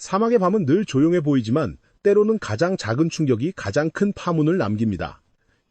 사막의 밤은 늘 조용해 보이지만 때로는 가장 작은 충격이 가장 큰 파문을 남깁니다.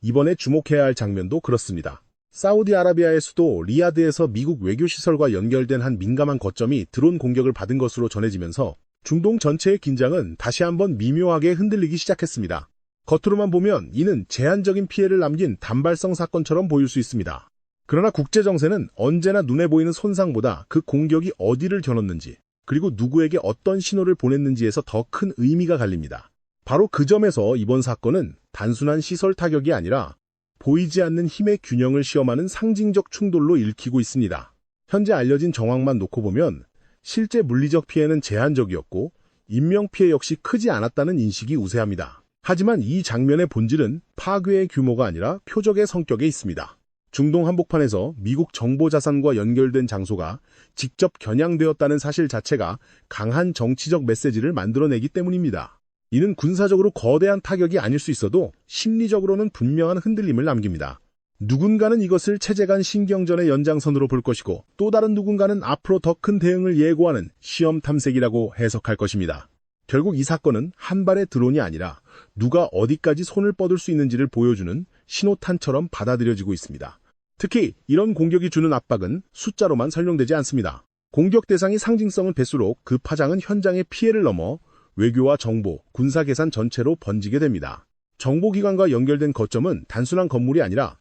이번에 주목해야 할 장면도 그렇습니다. 사우디아라비아의 수도 리야드에서 미국 외교시설과 연결된 한 민감한 거점이 드론 공격을 받은 것으로 전해지면서 중동 전체의 긴장은 다시 한번 미묘하게 흔들리기 시작했습니다. 겉으로만 보면 이는 제한적인 피해를 남긴 단발성 사건처럼 보일 수 있습니다. 그러나 국제정세는 언제나 눈에 보이는 손상보다 그 공격이 어디를 겨눴는지, 그리고 누구에게 어떤 신호를 보냈는지에서 더 큰 의미가 갈립니다. 바로 그 점에서 이번 사건은 단순한 시설 타격이 아니라 보이지 않는 힘의 균형을 시험하는 상징적 충돌로 읽히고 있습니다. 현재 알려진 정황만 놓고 보면 실제 물리적 피해는 제한적이었고 인명피해 역시 크지 않았다는 인식이 우세합니다. 하지만 이 장면의 본질은 파괴의 규모가 아니라 표적의 성격에 있습니다. 중동 한복판에서 미국 정보자산과 연결된 장소가 직접 겨냥되었다는 사실 자체가 강한 정치적 메시지를 만들어내기 때문입니다. 이는 군사적으로 거대한 타격이 아닐 수 있어도 심리적으로는 분명한 흔들림을 남깁니다. 누군가는 이것을 체제 간 신경전의 연장선으로 볼 것이고 또 다른 누군가는 앞으로 더 큰 대응을 예고하는 시험 탐색이라고 해석할 것입니다. 결국 이 사건은 한 발의 드론이 아니라 누가 어디까지 손을 뻗을 수 있는지를 보여주는 신호탄처럼 받아들여지고 있습니다. 특히 이런 공격이 주는 압박은 숫자로만 설명되지 않습니다. 공격 대상이 상징성을 뺄수록 그 파장은 현장의 피해를 넘어 외교와 정보, 군사 계산 전체로 번지게 됩니다. 정보기관과 연결된 거점은 단순한 건물이 아니라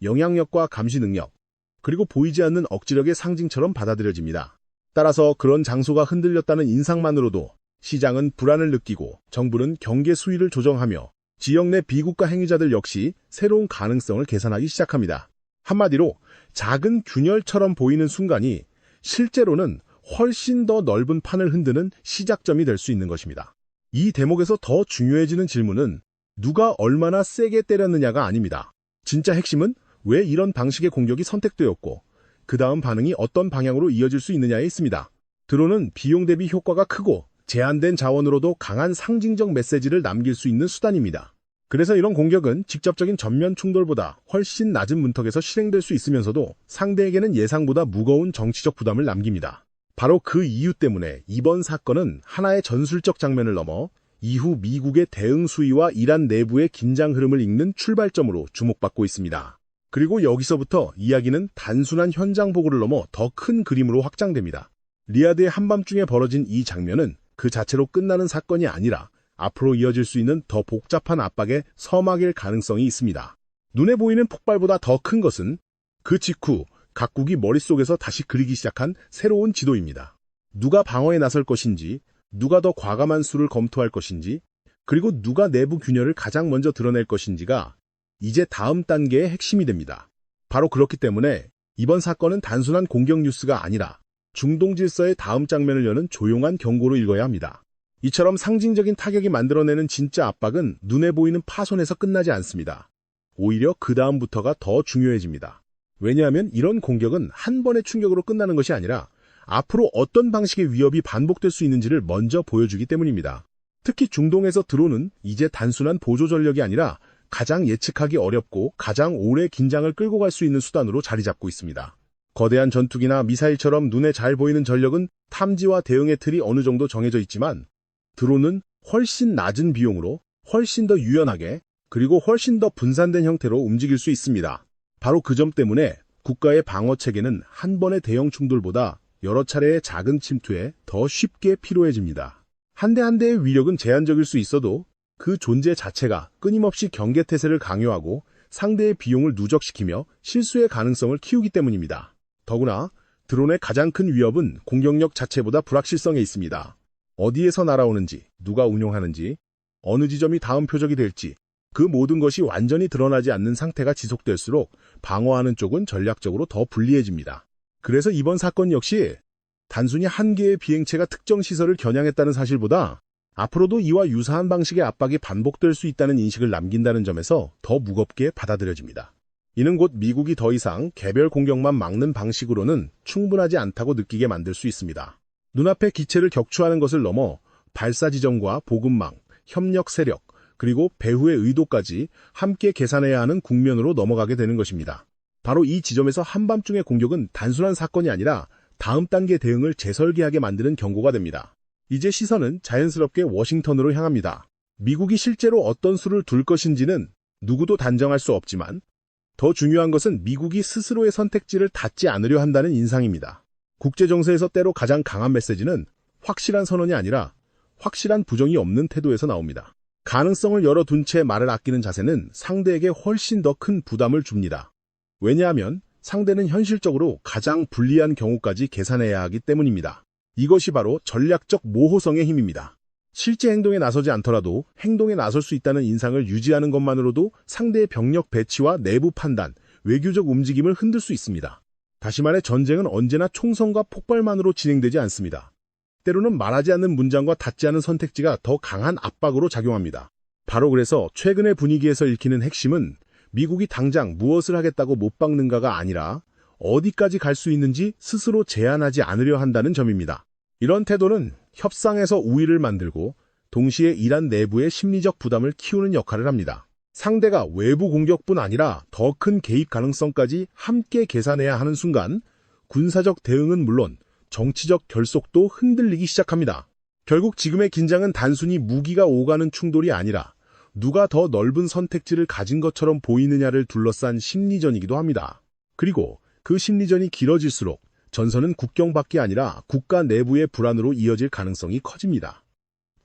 영향력과 감시 능력, 그리고 보이지 않는 억지력의 상징처럼 받아들여집니다. 따라서 그런 장소가 흔들렸다는 인상만으로도 시장은 불안을 느끼고 정부는 경계 수위를 조정하며 지역 내 비국가 행위자들 역시 새로운 가능성을 계산하기 시작합니다. 한마디로 작은 균열처럼 보이는 순간이 실제로는 훨씬 더 넓은 판을 흔드는 시작점이 될 수 있는 것입니다. 이 대목에서 더 중요해지는 질문은 누가 얼마나 세게 때렸느냐가 아닙니다. 진짜 핵심은 왜 이런 방식의 공격이 선택되었고 그 다음 반응이 어떤 방향으로 이어질 수 있느냐에 있습니다. 드론은 비용 대비 효과가 크고 제한된 자원으로도 강한 상징적 메시지를 남길 수 있는 수단입니다. 그래서 이런 공격은 직접적인 전면 충돌보다 훨씬 낮은 문턱에서 실행될 수 있으면서도 상대에게는 예상보다 무거운 정치적 부담을 남깁니다. 바로 그 이유 때문에 이번 사건은 하나의 전술적 장면을 넘어 이후 미국의 대응 수위와 이란 내부의 긴장 흐름을 읽는 출발점으로 주목받고 있습니다. 그리고 여기서부터 이야기는 단순한 현장 보고를 넘어 더 큰 그림으로 확장됩니다. 리야드의 한밤중에 벌어진 이 장면은 그 자체로 끝나는 사건이 아니라 앞으로 이어질 수 있는 더 복잡한 압박의 서막일 가능성이 있습니다. 눈에 보이는 폭발보다 더 큰 것은 그 직후 각국이 머릿속에서 다시 그리기 시작한 새로운 지도입니다. 누가 방어에 나설 것인지, 누가 더 과감한 수를 검토할 것인지, 그리고 누가 내부 균열을 가장 먼저 드러낼 것인지가 이제 다음 단계의 핵심이 됩니다. 바로 그렇기 때문에 이번 사건은 단순한 공격 뉴스가 아니라 중동 질서의 다음 장면을 여는 조용한 경고로 읽어야 합니다. 이처럼 상징적인 타격이 만들어내는 진짜 압박은 눈에 보이는 파손에서 끝나지 않습니다. 오히려 그 다음부터가 더 중요해집니다. 왜냐하면 이런 공격은 한 번의 충격으로 끝나는 것이 아니라 앞으로 어떤 방식의 위협이 반복될 수 있는지를 먼저 보여주기 때문입니다. 특히 중동에서 드론은 이제 단순한 보조 전력이 아니라 가장 예측하기 어렵고 가장 오래 긴장을 끌고 갈 수 있는 수단으로 자리 잡고 있습니다. 거대한 전투기나 미사일처럼 눈에 잘 보이는 전력은 탐지와 대응의 틀이 어느 정도 정해져 있지만 드론은 훨씬 낮은 비용으로 훨씬 더 유연하게 그리고 훨씬 더 분산된 형태로 움직일 수 있습니다. 바로 그 점 때문에 국가의 방어 체계는 한 번의 대형 충돌보다 여러 차례의 작은 침투에 더 쉽게 피로해집니다. 한 대 한 대의 위력은 제한적일 수 있어도 그 존재 자체가 끊임없이 경계태세를 강요하고 상대의 비용을 누적시키며 실수의 가능성을 키우기 때문입니다. 더구나 드론의 가장 큰 위협은 공격력 자체보다 불확실성에 있습니다. 어디에서 날아오는지, 누가 운용하는지, 어느 지점이 다음 표적이 될지 그 모든 것이 완전히 드러나지 않는 상태가 지속될수록 방어하는 쪽은 전략적으로 더 불리해집니다. 그래서 이번 사건 역시 단순히 한 개의 비행체가 특정 시설을 겨냥했다는 사실보다 앞으로도 이와 유사한 방식의 압박이 반복될 수 있다는 인식을 남긴다는 점에서 더 무겁게 받아들여집니다. 이는 곧 미국이 더 이상 개별 공격만 막는 방식으로는 충분하지 않다고 느끼게 만들 수 있습니다. 눈앞에 기체를 격추하는 것을 넘어 발사 지점과 보급망, 협력 세력, 그리고 배후의 의도까지 함께 계산해야 하는 국면으로 넘어가게 되는 것입니다. 바로 이 지점에서 한밤중의 공격은 단순한 사건이 아니라 다음 단계 대응을 재설계하게 만드는 경고가 됩니다. 이제 시선은 자연스럽게 워싱턴으로 향합니다. 미국이 실제로 어떤 수를 둘 것인지는 누구도 단정할 수 없지만 더 중요한 것은 미국이 스스로의 선택지를 닫지 않으려 한다는 인상입니다. 국제정세에서 때로 가장 강한 메시지는 확실한 선언이 아니라 확실한 부정이 없는 태도에서 나옵니다. 가능성을 열어둔 채 말을 아끼는 자세는 상대에게 훨씬 더 큰 부담을 줍니다. 왜냐하면 상대는 현실적으로 가장 불리한 경우까지 계산해야 하기 때문입니다. 이것이 바로 전략적 모호성의 힘입니다. 실제 행동에 나서지 않더라도 행동에 나설 수 있다는 인상을 유지하는 것만으로도 상대의 병력 배치와 내부 판단, 외교적 움직임을 흔들 수 있습니다. 다시 말해 전쟁은 언제나 총성과 폭발만으로 진행되지 않습니다. 때로는 말하지 않는 문장과 닿지 않은 선택지가 더 강한 압박으로 작용합니다. 바로 그래서 최근의 분위기에서 읽히는 핵심은 미국이 당장 무엇을 하겠다고 못 박는가가 아니라 어디까지 갈 수 있는지 스스로 제한하지 않으려 한다는 점입니다. 이런 태도는 협상에서 우위를 만들고 동시에 이란 내부의 심리적 부담을 키우는 역할을 합니다. 상대가 외부 공격뿐 아니라 더 큰 개입 가능성까지 함께 계산해야 하는 순간 군사적 대응은 물론 정치적 결속도 흔들리기 시작합니다. 결국 지금의 긴장은 단순히 무기가 오가는 충돌이 아니라 누가 더 넓은 선택지를 가진 것처럼 보이느냐를 둘러싼 심리전이기도 합니다. 그리고 그 심리전이 길어질수록 전선은 국경 밖이 아니라 국가 내부의 불안으로 이어질 가능성이 커집니다.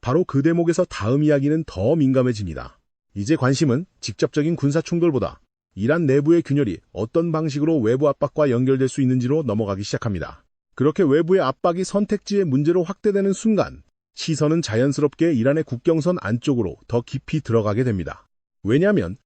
바로 그 대목에서 다음 이야기는 더 민감해집니다. 이제 관심은 직접적인 군사 충돌보다 이란 내부의 균열이 어떤 방식으로 외부 압박과 연결될 수 있는지로 넘어가기 시작합니다. 그렇게 외부의 압박이 선택지의 문제로 확대되는 순간 시선은 자연스럽게 이란의 국경선 안쪽으로 더 깊이 들어가게 됩니다. 왜냐하면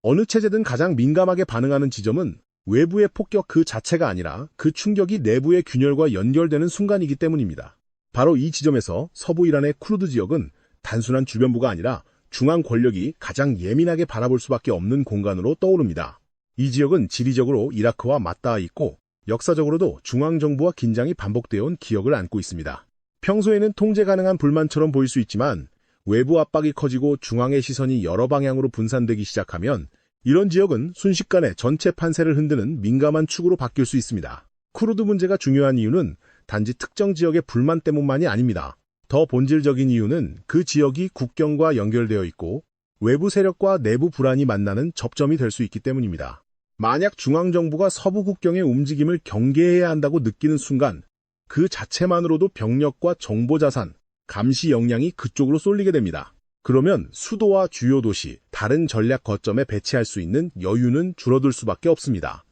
어느 체제든 가장 민감하게 반응하는 지점은 외부의 폭격 그 자체가 아니라 그 충격이 내부의 균열과 연결되는 순간이기 때문입니다. 바로 이 지점에서 서부 이란의 쿠르드 지역은 단순한 주변부가 아니라 중앙 권력이 가장 예민하게 바라볼 수밖에 없는 공간으로 떠오릅니다. 이 지역은 지리적으로 이라크와 맞닿아 있고 역사적으로도 중앙정부와 긴장이 반복되어 온 기억을 안고 있습니다. 평소에는 통제 가능한 불만처럼 보일 수 있지만 외부 압박이 커지고 중앙의 시선이 여러 방향으로 분산되기 시작하면 이런 지역은 순식간에 전체 판세를 흔드는 민감한 축으로 바뀔 수 있습니다. 쿠르드 문제가 중요한 이유는 단지 특정 지역의 불만 때문만이 아닙니다. 더 본질적인 이유는 그 지역이 국경과 연결되어 있고 외부 세력과 내부 불안이 만나는 접점이 될 수 있기 때문입니다. 만약 중앙정부가 서부 국경의 움직임을 경계해야 한다고 느끼는 순간 그 자체만으로도 병력과 정보자산, 감시 역량이 그쪽으로 쏠리게 됩니다. 그러면 수도와 주요 도시, 다른 전략 거점에 배치할 수 있는 여유는 줄어들 수밖에 없습니다.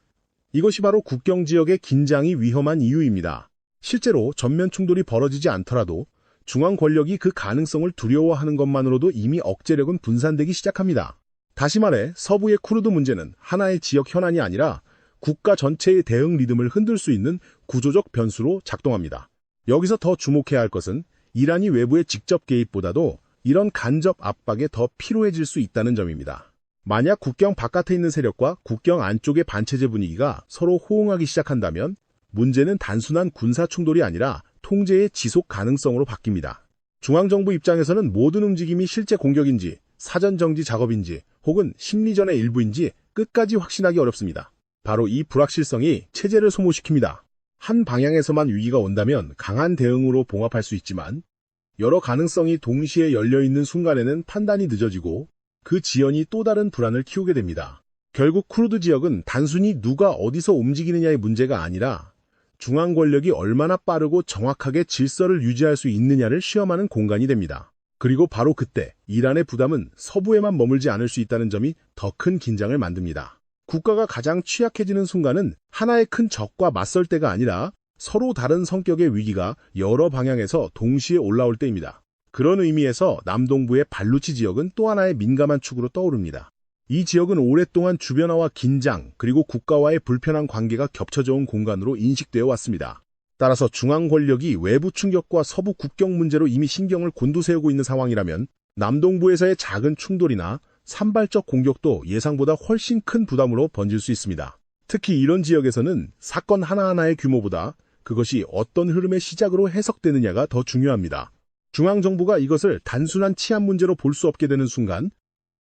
이것이 바로 국경 지역의 긴장이 위험한 이유입니다. 실제로 전면 충돌이 벌어지지 않더라도 중앙 권력이 그 가능성을 두려워하는 것만으로도 이미 억제력은 분산되기 시작합니다. 다시 말해 서부의 쿠르드 문제는 하나의 지역 현안이 아니라 국가 전체의 대응 리듬을 흔들 수 있는 구조적 변수로 작동합니다. 여기서 더 주목해야 할 것은 이란이 외부의 직접 개입보다도 이런 간접 압박에 더 필요해질 수 있다는 점입니다. 만약 국경 바깥에 있는 세력과 국경 안쪽의 반체제 분위기가 서로 호응하기 시작한다면 문제는 단순한 군사 충돌이 아니라 통제의 지속 가능성으로 바뀝니다. 중앙정부 입장에서는 모든 움직임이 실제 공격인지 사전 정지 작업인지 혹은 심리전의 일부인지 끝까지 확신하기 어렵습니다. 바로 이 불확실성이 체제를 소모시킵니다. 한 방향에서만 위기가 온다면 강한 대응으로 봉합할 수 있지만 여러 가능성이 동시에 열려있는 순간에는 판단이 늦어지고 그 지연이 또 다른 불안을 키우게 됩니다. 결국 쿠르드 지역은 단순히 누가 어디서 움직이느냐의 문제가 아니라 중앙 권력이 얼마나 빠르고 정확하게 질서를 유지할 수 있느냐를 시험하는 공간이 됩니다. 그리고 바로 그때 이란의 부담은 서부에만 머물지 않을 수 있다는 점이 더 큰 긴장을 만듭니다. 국가가 가장 취약해지는 순간은 하나의 큰 적과 맞설 때가 아니라 서로 다른 성격의 위기가 여러 방향에서 동시에 올라올 때입니다. 그런 의미에서 남동부의 발루치 지역은 또 하나의 민감한 축으로 떠오릅니다. 이 지역은 오랫동안 주변화와 긴장 그리고 국가와의 불편한 관계가 겹쳐져 온 공간으로 인식되어 왔습니다. 따라서 중앙 권력이 외부 충격과 서부 국경 문제로 이미 신경을 곤두세우고 있는 상황이라면 남동부에서의 작은 충돌이나 산발적 공격도 예상보다 훨씬 큰 부담으로 번질 수 있습니다. 특히 이런 지역에서는 사건 하나하나의 규모보다 그것이 어떤 흐름의 시작으로 해석되느냐가 더 중요합니다. 중앙정부가 이것을 단순한 치안 문제로 볼 수 없게 되는 순간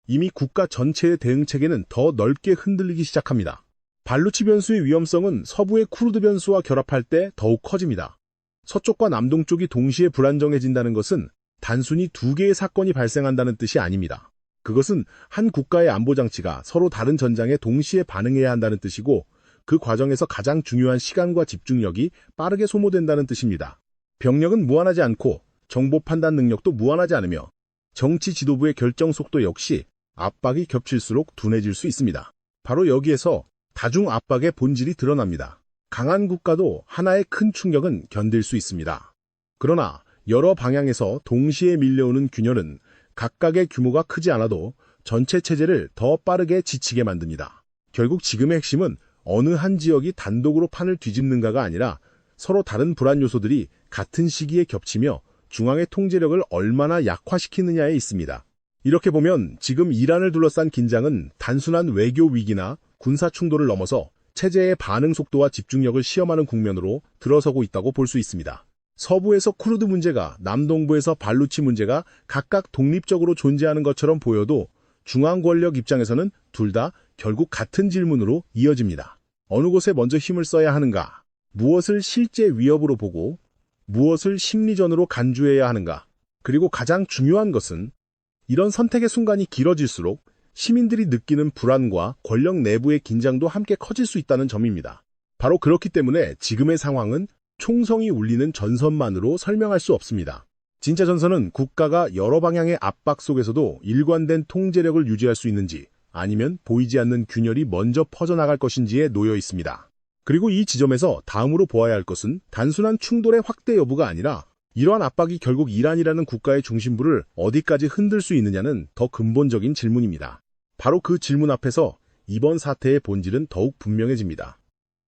이미 국가 전체의 대응 체계는 더 넓게 흔들리기 시작합니다. 발루치 변수의 위험성은 서부의 쿠르드 변수와 결합할 때 더욱 커집니다. 서쪽과 남동쪽이 동시에 불안정해진다는 것은 단순히 두 개의 사건이 발생한다는 뜻이 아닙니다. 그것은 한 국가의 안보장치가 서로 다른 전장에 동시에 반응해야 한다는 뜻이고, 그 과정에서 가장 중요한 시간과 집중력이 빠르게 소모된다는 뜻입니다. 병력은 무한하지 않고 정보 판단 능력도 무한하지 않으며 정치 지도부의 결정 속도 역시 압박이 겹칠수록 둔해질 수 있습니다. 바로 여기에서 다중 압박의 본질이 드러납니다. 강한 국가도 하나의 큰 충격은 견딜 수 있습니다. 그러나 여러 방향에서 동시에 밀려오는 균열은 각각의 규모가 크지 않아도 전체 체제를 더 빠르게 지치게 만듭니다. 결국 지금의 핵심은 어느 한 지역이 단독으로 판을 뒤집는가가 아니라 서로 다른 불안 요소들이 같은 시기에 겹치며 중앙의 통제력을 얼마나 약화시키느냐에 있습니다. 이렇게 보면 지금 이란을 둘러싼 긴장은 단순한 외교 위기나 군사 충돌을 넘어서 체제의 반응 속도와 집중력을 시험하는 국면으로 들어서고 있다고 볼 수 있습니다. 서부에서 쿠르드 문제가, 남동부에서 발루치 문제가 각각 독립적으로 존재하는 것처럼 보여도 중앙 권력 입장에서는 둘 다 결국 같은 질문으로 이어집니다. 어느 곳에 먼저 힘을 써야 하는가? 무엇을 실제 위협으로 보고 무엇을 심리전으로 간주해야 하는가? 그리고 가장 중요한 것은 이런 선택의 순간이 길어질수록 시민들이 느끼는 불안과 권력 내부의 긴장도 함께 커질 수 있다는 점입니다. 바로 그렇기 때문에 지금의 상황은 총성이 울리는 전선만으로 설명할 수 없습니다. 진짜 전선은 국가가 여러 방향의 압박 속에서도 일관된 통제력을 유지할 수 있는지, 아니면 보이지 않는 균열이 먼저 퍼져나갈 것인지에 놓여 있습니다. 그리고 이 지점에서 다음으로 보아야 할 것은 단순한 충돌의 확대 여부가 아니라 이러한 압박이 결국 이란이라는 국가의 중심부를 어디까지 흔들 수 있느냐는 더 근본적인 질문입니다. 바로 그 질문 앞에서 이번 사태의 본질은 더욱 분명해집니다.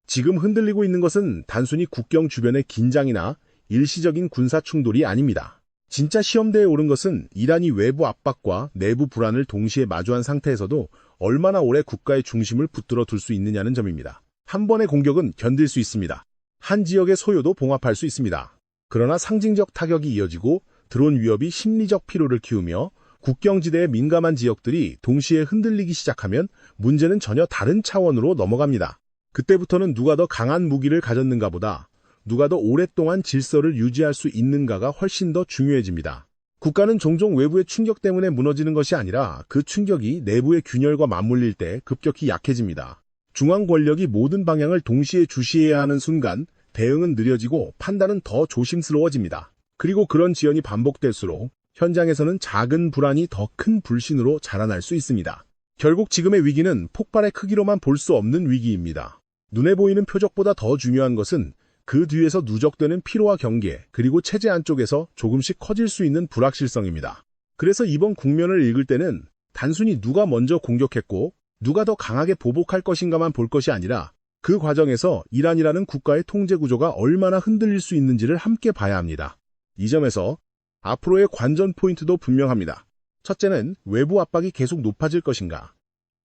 지금 흔들리고 있는 것은 단순히 국경 주변의 긴장이나 일시적인 군사 충돌이 아닙니다. 진짜 시험대에 오른 것은 이란이 외부 압박과 내부 불안을 동시에 마주한 상태에서도 얼마나 오래 국가의 중심을 붙들어 둘 수 있느냐는 점입니다. 한 번의 공격은 견딜 수 있습니다. 한 지역의 소요도 봉합할 수 있습니다. 그러나 상징적 타격이 이어지고 드론 위협이 심리적 피로를 키우며 국경지대의 민감한 지역들이 동시에 흔들리기 시작하면 문제는 전혀 다른 차원으로 넘어갑니다. 그때부터는 누가 더 강한 무기를 가졌는가 보다 누가 더 오랫동안 질서를 유지할 수 있는가가 훨씬 더 중요해집니다. 국가는 종종 외부의 충격 때문에 무너지는 것이 아니라 그 충격이 내부의 균열과 맞물릴 때 급격히 약해집니다. 중앙 권력이 모든 방향을 동시에 주시해야 하는 순간 대응은 느려지고 판단은 더 조심스러워집니다. 그리고 그런 지연이 반복될수록 현장에서는 작은 불안이 더 큰 불신으로 자라날 수 있습니다. 결국 지금의 위기는 폭발의 크기로만 볼 수 없는 위기입니다. 눈에 보이는 표적보다 더 중요한 것은 그 뒤에서 누적되는 피로와 경계, 그리고 체제 안쪽에서 조금씩 커질 수 있는 불확실성입니다. 그래서 이번 국면을 읽을 때는 단순히 누가 먼저 공격했고 누가 더 강하게 보복할 것인가만 볼 것이 아니라 그 과정에서 이란이라는 국가의 통제 구조가 얼마나 흔들릴 수 있는지를 함께 봐야 합니다. 이 점에서 앞으로의 관전 포인트도 분명합니다. 첫째는 외부 압박이 계속 높아질 것인가?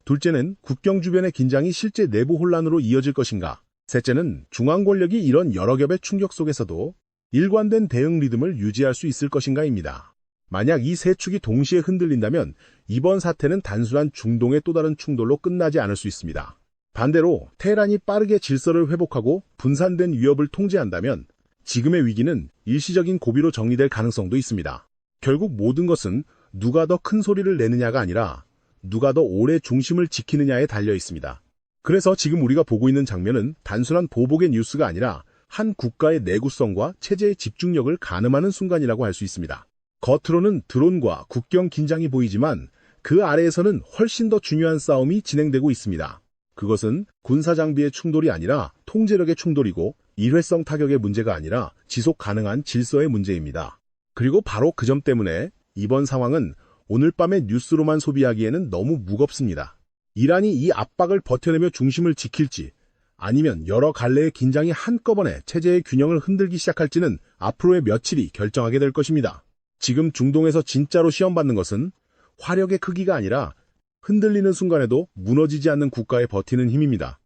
둘째는 국경 주변의 긴장이 실제 내부 혼란으로 이어질 것인가? 셋째는 중앙 권력이 이런 여러 겹의 충격 속에서도 일관된 대응 리듬을 유지할 수 있을 것인가입니다. 만약 이 세 축이 동시에 흔들린다면 이번 사태는 단순한 중동의 또 다른 충돌로 끝나지 않을 수 있습니다. 반대로 테헤란이 빠르게 질서를 회복하고 분산된 위협을 통제한다면 지금의 위기는 일시적인 고비로 정리될 가능성도 있습니다. 결국 모든 것은 누가 더 큰 소리를 내느냐가 아니라 누가 더 오래 중심을 지키느냐에 달려 있습니다. 그래서 지금 우리가 보고 있는 장면은 단순한 보복의 뉴스가 아니라 한 국가의 내구성과 체제의 집중력을 가늠하는 순간이라고 할 수 있습니다. 겉으로는 드론과 국경 긴장이 보이지만 그 아래에서는 훨씬 더 중요한 싸움이 진행되고 있습니다. 그것은 군사장비의 충돌이 아니라 통제력의 충돌이고 일회성 타격의 문제가 아니라 지속 가능한 질서의 문제입니다. 그리고 바로 그 점 때문에 이번 상황은 오늘 밤의 뉴스로만 소비하기에는 너무 무겁습니다. 이란이 이 압박을 버텨내며 중심을 지킬지 아니면 여러 갈래의 긴장이 한꺼번에 체제의 균형을 흔들기 시작할지는 앞으로의 며칠이 결정하게 될 것입니다. 지금 중동에서 진짜로 시험받는 것은 화력의 크기가 아니라 흔들리는 순간에도 무너지지 않는 국가의 버티는 힘입니다.